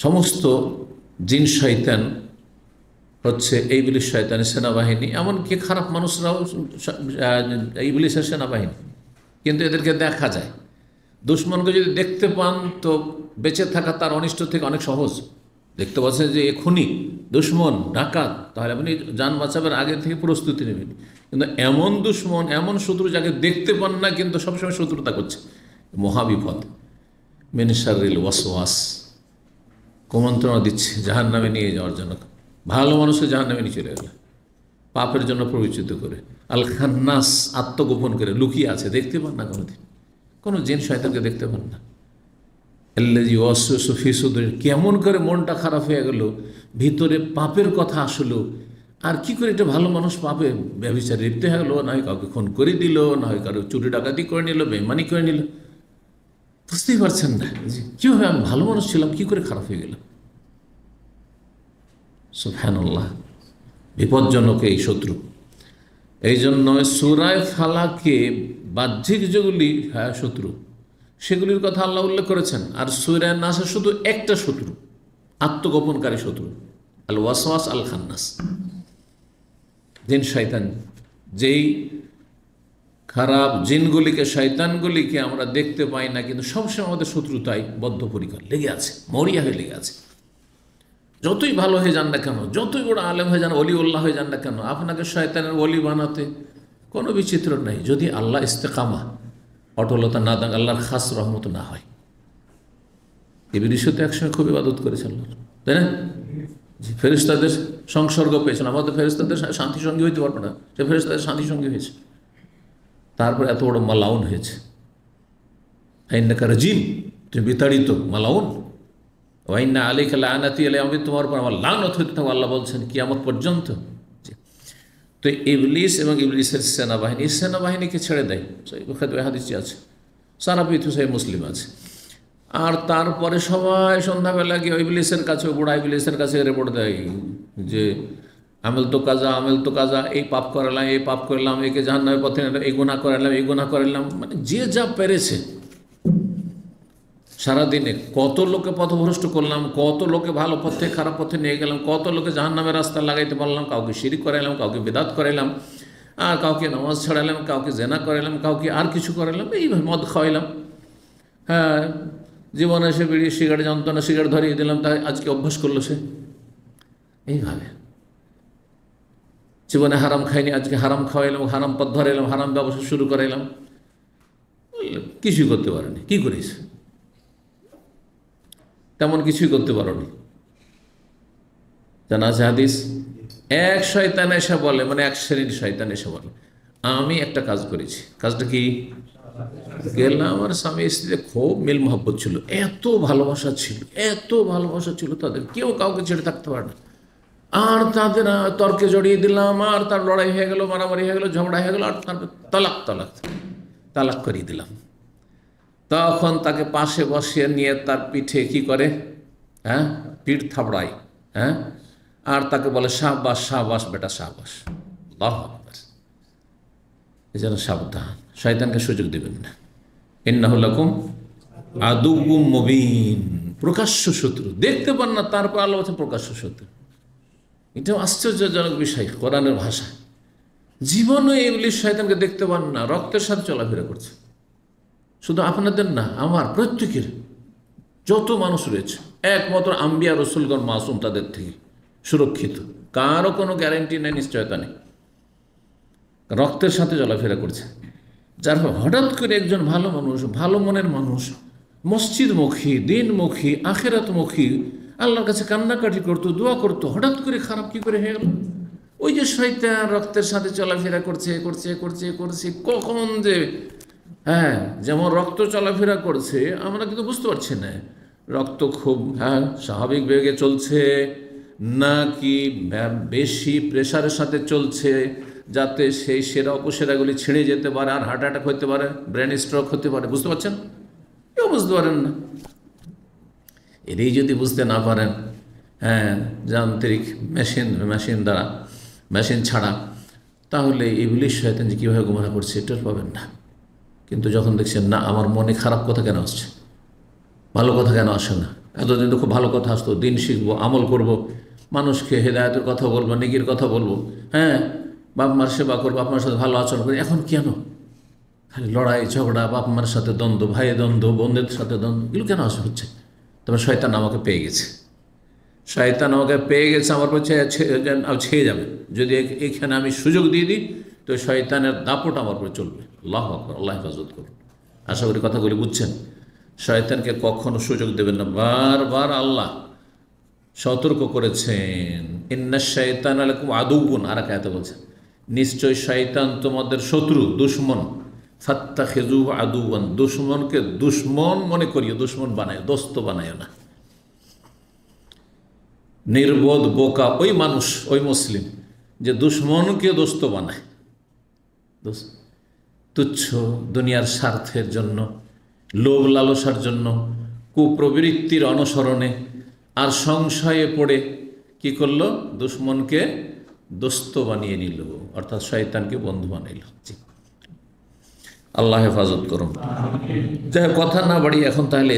সমস্ত জিন শয়তান হচ্ছে ইবলিস শয়তানের সেনাবাহিনী, এমনকি খারাপ মানুষরাও ইবলিসের সেনাবাহিনী, কিন্তু এদেরকে দেখা যায়। দুশ্মনকে যদি দেখতে পান তো বেঁচে থাকা তার অনিষ্ট থেকে অনেক সহজ। দেখতে পাচ্ছেন যে এ খুনি, দুশ্মন, ডাকাত, তাহলে আপনি যান বাঁচাবার আগে থেকে প্রস্তুতি নেবেন। কিন্তু এমন দুশ্মন, এমন শত্রু যাকে দেখতে পান না কিন্তু সবসময় শত্রুতা করছে, মহাবিপদ। মিন শাররিল ওয়াসওয়াস, কুমন্ত্রণা দিচ্ছে জাহান্নামে নিয়ে যাওয়ার জন্য। ভালো মানুষকে জাহান্নামে নিয়ে চলে গেল পাপের জন্য প্ররোচিত করে। আল খান্নাস, আত্মগোপন করে লুকিয়ে আছে, দেখতে পান না কোনোদিন, কোনো জিন শয়তানকে দেখতে পান না। আল্লাযী ওয়াসওয়াসু ফি সুদুর, কেমন করে মনটা খারাপ হয়ে গেল, ভিতরে পাপের কথা আসলো, আর কি করে একটা ভালো মানুষ পাপে ব্যভিচারে লিপ্ত হয়ে গেলো, না হয় কাউকে খুন করে দিল, না হয় কারো চুরি ডাকাতি করে নিল, বেঈমানি করে নিল, বুঝতেই পারছেন না যে কীভাবে আমি ভালো মানুষ ছিলাম, কী করে খারাপ হয়ে গেলাম। সুবহানাল্লাহ, বিপজ্জনক এই শত্রু। এই জন্য সূরা ফালাকে বাহ্যিক যেগুলি শত্রু, সেগুলির কথা আল্লাহ উল্লেখ করেছেন। আর সূরা নাসে শুধু একটা শত্রু, আত্মগোপনকারী শত্রু, আল ওয়াসওয়াস আল খান্নাস, জিন শয়তান। যেই খারাপ জিনগুলিকে, শয়তানগুলিকে আমরা দেখতে পাই না, কিন্তু সবসময় আমাদের শত্রুতায় বদ্ধপরিকর লেগে আছে, মরিয়া হয়ে লেগে আছে। যতই ভালো হয়ে যান না কেন, যতই বড় আলেম হয়ে যান, অলিউল্লাহ হয়ে যান না কেন, আপনাকে শয়তানের ওলি বানাতে কোনো বিচিত্র নেই, যদি আল্লাহ ইস্তেকামা, অটলতা না দেন, আল্লাহর খাস রহমত না হয়। ইবলীসও তো একসময় খুব ইবাদত করেছেন, তাই না? ফেরেশতাদের সংসর্গ পেয়েছেন, আমাদের ফেরেশতাদের শান্তি সঙ্গী হইতে পারবে না, সে ফেরেশতাদের শান্তি সঙ্গী হয়েছে, তারপর এত বড় মালাউন হয়েছে। আইন্নাকা রাজিম, তুমি বিতাড়িত, মালাউন। ওয়াইন্না আলাইকা লাআনাতি, আমি তোমার উপর আমার লানত হইতে থাকবে, আল্লাহ বলছেন কিয়ামত পর্যন্ত। তো ইবলিস এবং ইবলিসের সেনাবাহিনী, সেনাবাহিনীকে ছেড়ে দেয়, বুখারী হাদিসে আছে, সারা পৃথিবী মুসলিম আছে। আর তারপরে সবাই সন্ধ্যাবেলা গিয়ে ইবলিসের কাছে, বুড়া ইবলিসের কাছে রিপোর্ট দেয় যে আমেল তো কাজা, আমেল তো কাজা, এই পাপ করালাম, এই পাপ করলাম, একে জাহান্নামের পথে নিলাম, এই গুনাহ করালাম, এই গুনাহ করালাম, মানে যে যা পেরেছে। সারাদিনে কত লোকে পথভ্রষ্ট করলাম, কত লোকে ভালো পথে খারাপ পথে নিয়ে গেলাম, কত লোকে জাহান্নামের রাস্তা লাগাইতে পারলাম, কাউকে শিরিক করাইলাম, কাউকে বিদআত করাইলাম, আর কাউকে নামাজ ছাড়াইলাম, কাউকে জেনা করাইলাম, কাউকে আর কিছু করাইলাম, এইভাবে মদ খাওয়াইলাম। হ্যাঁ, জীবনে সে বিড়ি সিগারেট জানতো না, সিগারেট ধরিয়ে দিলাম, তাই আজকে অভ্যাস করলো সে। এইভাবে জীবনে হারাম খাইনি, আজকে হারাম খাওয়াইলাম, হারাম পথ ধরাইলাম, হারাম ব্যবসা শুরু করাইলাম, কিছুই করতে পারেনি। কি করিস? তেমন কিছুই করতে পারোনি। জানা আছে হাদিস, এক শয়তান এসে বলে, মানে এক শ্রেণীর শয়তান এসে বলে, আমি একটা কাজ করেছি। কাজটা কি? গেলাম, আমার স্বামী স্ত্রীতে খুব মিল মহব্বত ছিল, এত ভালোবাসা ছিল, এত ভালোবাসা ছিল তাদের, কেউ কাউকে ছেড়ে থাকতে পারে না। আর তাদের তর্কে জড়িয়ে দিলাম, আর তার লড়াই হয়ে গেল, মারামারি হয়ে গেল, ঝগড়া হয়ে গেল, আর তারপর তালাক তালাক তালাক করিয়ে দিলাম। তখন তাকে পাশে বসিয়ে নিয়ে তার পিঠে কি করে? হ্যাঁ, পিঠ থাবড়ায়। হ্যাঁ, আর তাকে বলে শাহবাস, শাহবাস বেটা, শাহবাস। আল্লাহু আকবার। এই জন্য সাবধান, শয়তানকে সুযোগ দেবেন না। ইন্নাহু লাকুম আদুউম মুবিন, প্রকাশ্য শত্রু, দেখতে পান না, তারপর আল্লাহ বলছেন প্রকাশ্য শত্রু। এটাও আশ্চর্যজনক বিষয় কোরআনের ভাষা। জীবনে ইবলীস শয়তানকে দেখতে পান না, রক্তের সাথে চলাফেরা করছে। শুধু আপনাদের না, আমার প্রত্যেকের, যত মানুষ রয়েছে, একমাত্র আম্বিয়া রসুলগণ মাসুম, তাদের থেকে সুরক্ষিত, কারও কোনো গ্যারান্টি নেই, নিশ্চয়তা নেই, রক্তের সাথে চলাফেরা করছে। যার হঠাৎ করে একজন ভালো মানুষ, ভালো মনের মানুষ, মসজিদমুখী, দিনমুখী, আখেরাতমুখী, আল্লাহর কাছে কান্নাকাটি করতো, দোয়া করতো, হঠাৎ করে খারাপ কি করে হয়ে গেল? ওই যে শয়তান রক্তের সাথে চলাফেরা করছে করছে করছে করছে, কখন যে, হ্যাঁ, যেমন রক্ত চলাফেরা করছে আমরা কিন্তু বুঝতে পারছি না, রক্ত খুব স্বাভাবিক বেগে চলছে নাকি বেশি প্রেশারের সাথে চলছে, যাতে সেই সেরা উপসেরাগুলি ছিঁড়ে যেতে পারে, আর হার্ট অ্যাটাক হতে পারে, ব্রেন স্ট্রোক হতে পারে। বুঝতে পারছেন? কেউ বুঝতে পারেন না। এটাই যদি বুঝতে না পারেন, হ্যাঁ, যান্ত্রিক মেশিন দ্বারা, মেশিন ছাড়া, তাহলে ইবলীস শয়তান যে কীভাবে গোমরাহ করছে এটা পাবেন না। কিন্তু যখন দেখছেন না, আমার মনে খারাপ কথা কেন আসছে, ভালো কথা কেন আসে না, এতদিন তো খুব ভালো কথা আসতো, দিন শিখবো, আমল করব, মানুষকে হেদায়েতের কথা বলবো, নেকির কথা বলবো, হ্যাঁ, বাপ মার সেবা করবো, আপনার সাথে ভালো আচরণ করি। এখন কেন খালি লড়াই ঝগড়া, বাপ মার সাথে দ্বন্দ্ব, ভাইয়ের দ্বন্দ্ব, বোনদের সাথে দ্বন্দ্ব, এগুলো কেন হচ্ছে? তবে শয়তান আমাকে পেয়ে গেছে, শয়তান আমাকে পেয়ে গেছে, আমার পর ছেয়ে যাবে। যদি এখানে আমি সুযোগ দিয়ে দিই তো শয়তানের দাপট আমার উপরে চলবে। আল্লাহ আকবার, আল্লাহ হেফাজত করুন। আশা করি কথাগুলি বুঝছেন। শয়তানকে কখনো সুযোগ দেবেন না। বারবার আল্লাহ সতর্ক করেছেন, ইন্না শাইতান আলাইকুম আদুউন, আর এক আয়াতে বলছেন নিশ্চয় শয়তান তোমাদের শত্রু, দুশ্মন। ফাত্তাখিযুহু আদুওয়ান, দুশ্মনকে দুশ্মন মনে করিও, দুশ্মন বানায়, দোস্ত বানায় না। নির্বোধ বোকা ওই মানুষ, ওই মুসলিম যে দুশ্মনকে দোস্ত বানায়, তুচ্ছ দুনিয়ার স্বার্থের জন্য, লোভ লালসার জন্য, কুপ্রবৃত্তির অনুসরণে আর সংশয়ে পড়ে কি করলো? দুশ্মনকে দোস্ত বানিয়ে নিল, অর্থাৎ শয়তানকে বন্ধু বানাইল। আল্লাহ হেফাজত করুন। যাই হোক, কথা না বাড়ি এখন তাহলে